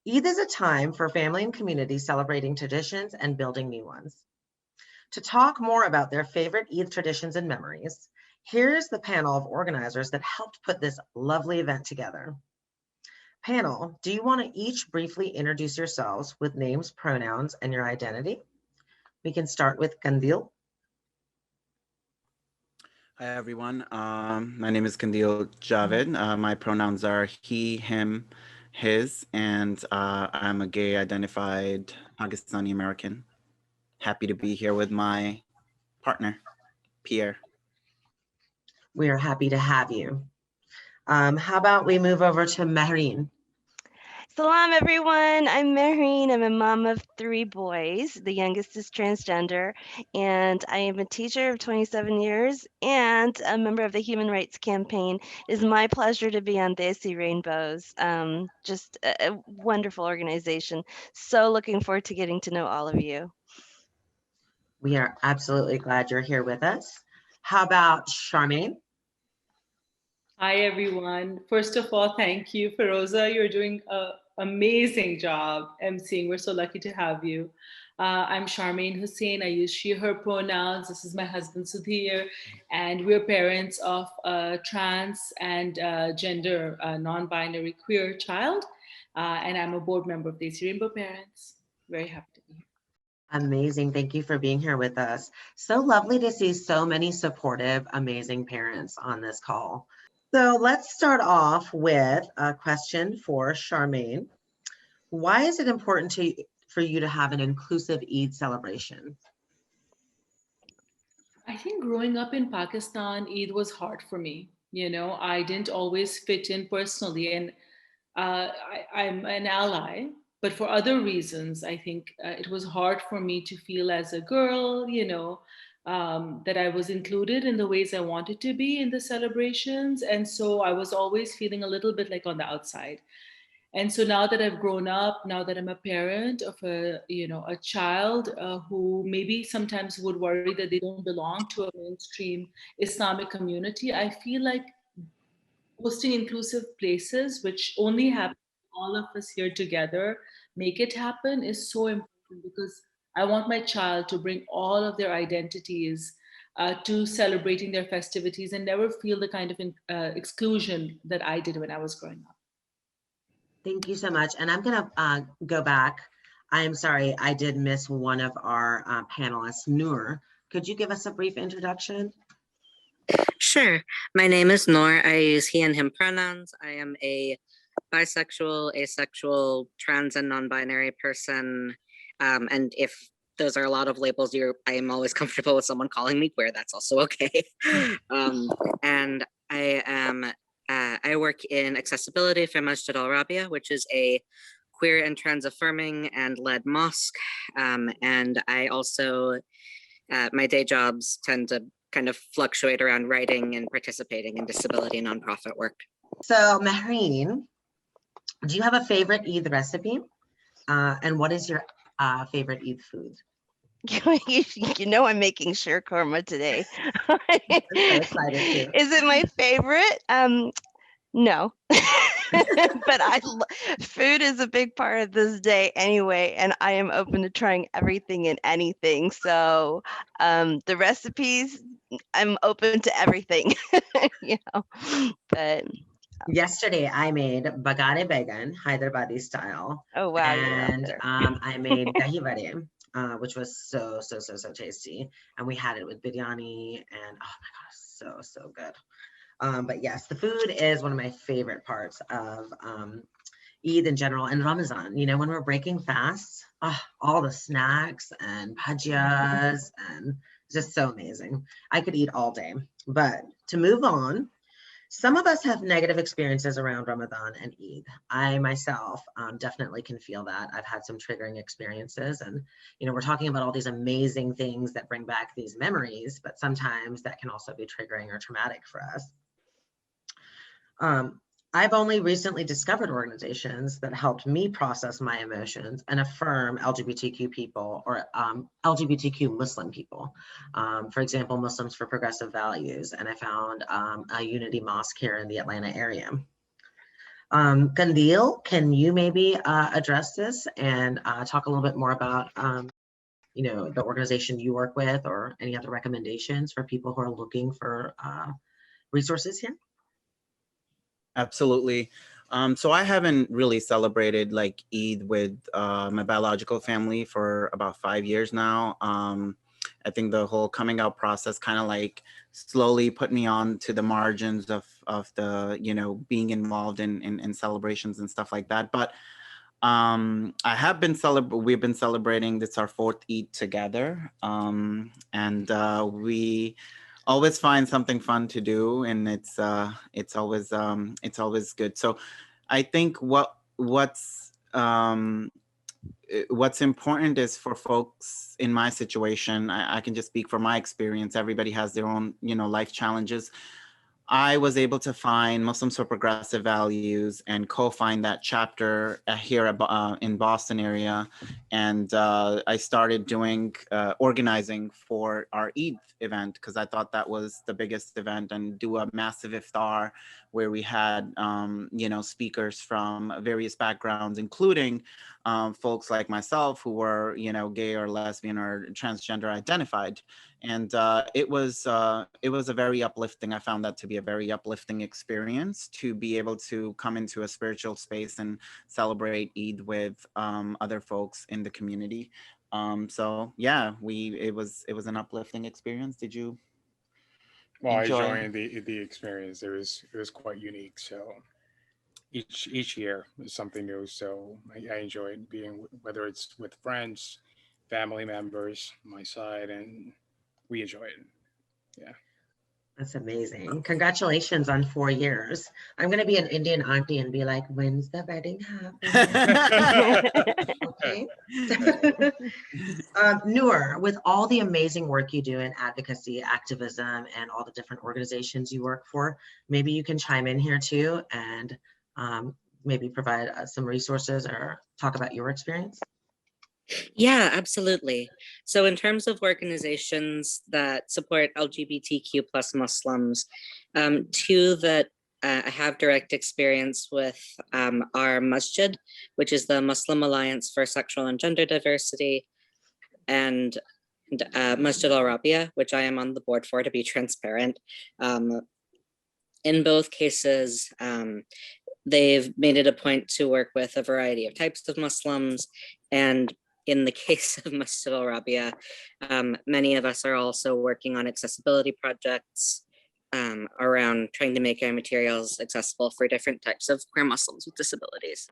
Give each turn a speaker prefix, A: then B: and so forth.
A: Eid is a time for family and community celebrating traditions and building new ones. To talk more about their favorite Eid traditions and memories, here's the panel of organizers that helped put this lovely event together. Panel, do you want to each briefly introduce yourselves with names, pronouns, and your identity? We can start with Kandil.
B: Hi, everyone. My name is Kandil Javed. My pronouns are he, him, his, and I'm a gay identified Pakistani American. Happy to be here with my partner, Pierre.
A: We are happy to have you. How about we move over to Mehreen?
C: Salam, everyone. I'm Mehreen. I'm a mom of 3 boys. The youngest is transgender, and I am a teacher of 27 years and a member of the Human Rights Campaign. It is my pleasure to be on Desi Rainbows. Just a wonderful organization. So looking forward to getting to know all of you.
A: We are absolutely glad you're here with us. How about Charmaine?
D: Hi, everyone. First of all, thank you, Feroza. You're doing an amazing job emceeing. We're so lucky to have you. I'm Charmaine Hussain. I use she, her pronouns. This is my husband, Sudhir, and we're parents of a trans and gender non-binary queer child. And I'm a board member of Desi Rainbow Parents. Very happy to be here.
A: Amazing. Thank you for being here with us. So lovely to see so many supportive, amazing parents on this call. So let's start off with a question for Charmaine. Why is it important for you to have an inclusive Eid celebration?
D: I think growing up in Pakistan, Eid was hard for me. You know, I didn't always fit in personally, and I'm an ally, but for other reasons, I think it was hard for me to feel as a girl, that I was included in the ways I wanted to be in the celebrations. And so I was always feeling a little bit like on the outside. And so now that I've grown up, now that I'm a parent of a child who maybe sometimes would worry that they don't belong to a mainstream Islamic community, I feel like hosting inclusive places, which only happen all of us here together, make it happen, is so important because I want my child to bring all of their identities to celebrating their festivities and never feel the kind of exclusion that I did when I was growing up.
A: Thank you so much. And I'm going to go back. I am sorry, I did miss one of our panelists, Noor. Could you give us a brief introduction?
E: Sure. My name is Noor. I use he and him pronouns. I am a bisexual, asexual, trans, and non-binary person. And if those are a lot of labels, I am always comfortable with someone calling me queer. That's also okay. And I am. I work in accessibility for Masjid Al Rabia, which is a queer and trans affirming and led mosque. And I also, my day jobs tend to kind of fluctuate around writing and participating in disability nonprofit work.
A: So Mehreen, do you have a favorite Eid recipe? And what is your favorite Eid food?
C: You know I'm making shir korma today.
A: I'm so excited too.
C: Is it my favorite? No. But food is a big part of this day anyway, and I am open to trying everything and anything. So the recipes, I'm open to everything, but
A: yesterday I made bagare began, Hyderabadi style.
C: Oh wow!
A: And I made dahi vade, which was so tasty. And we had it with biryani, and oh my gosh, so good. But yes, the food is one of my favorite parts of Eid in general and Ramadan. You know, when we're breaking fasts, all the snacks and bhajiyas, and just so amazing. I could eat all day. But to move on, some of us have negative experiences around Ramadan and Eid. I myself definitely can feel that. I've had some triggering experiences, and we're talking about all these amazing things that bring back these memories, but sometimes that can also be triggering or traumatic for us. I've only recently discovered organizations that helped me process my emotions and affirm LGBTQ people or LGBTQ Muslim people. For example, Muslims for Progressive Values. And I found a Unity Mosque here in the Atlanta area. Kandil, can you maybe address this and talk a little bit more about the organization you work with, or any other recommendations for people who are looking for resources here?
B: Absolutely. So I haven't really celebrated like Eid with my biological family for about 5 years now. I think the whole coming out process kind of like slowly put me on to the margins of the, being involved in celebrations and stuff like that. But we've been celebrating, this our fourth Eid together. And we always find something fun to do, and it's always good. So I think what's important is for folks in my situation, I can just speak from my experience. Everybody has their own, life challenges. I was able to find Muslims for Progressive Values and co-find that chapter here in Boston area. And I started organizing for our Eid event, because I thought that was the biggest event, and do a massive iftar where we had, speakers from various backgrounds, including folks like myself who were, gay or lesbian or transgender identified. And it was a very uplifting. I found that to be a very uplifting experience, to be able to come into a spiritual space and celebrate Eid with other folks in the community. So yeah, it was an uplifting experience. Did you
F: Well, I
B: enjoy?
F: joined the experience. It was quite unique. So each year is something new. So I enjoyed being, whether it's with friends, family members, my side, and we enjoy it. Yeah.
A: That's amazing. Congratulations on 4 years. I'm going to be an Indian auntie and be like, when's the wedding happening? Okay. Noor, with all the amazing work you do in advocacy, activism, and all the different organizations you work for, maybe you can chime in here too, and maybe provide some resources or talk about your experience.
E: Yeah, absolutely. So in terms of organizations that support LGBTQ plus Muslims, two that I have direct experience with are Masjid, which is the Muslim Alliance for Sexual and Gender Diversity, and Masjid al-Rabia, which I am on the board for, to be transparent. In both cases, they've made it a point to work with a variety of types of Muslims, and in the case of Masjid al-Rabia, many of us are also working on accessibility projects around trying to make our materials accessible for different types of queer Muslims with disabilities.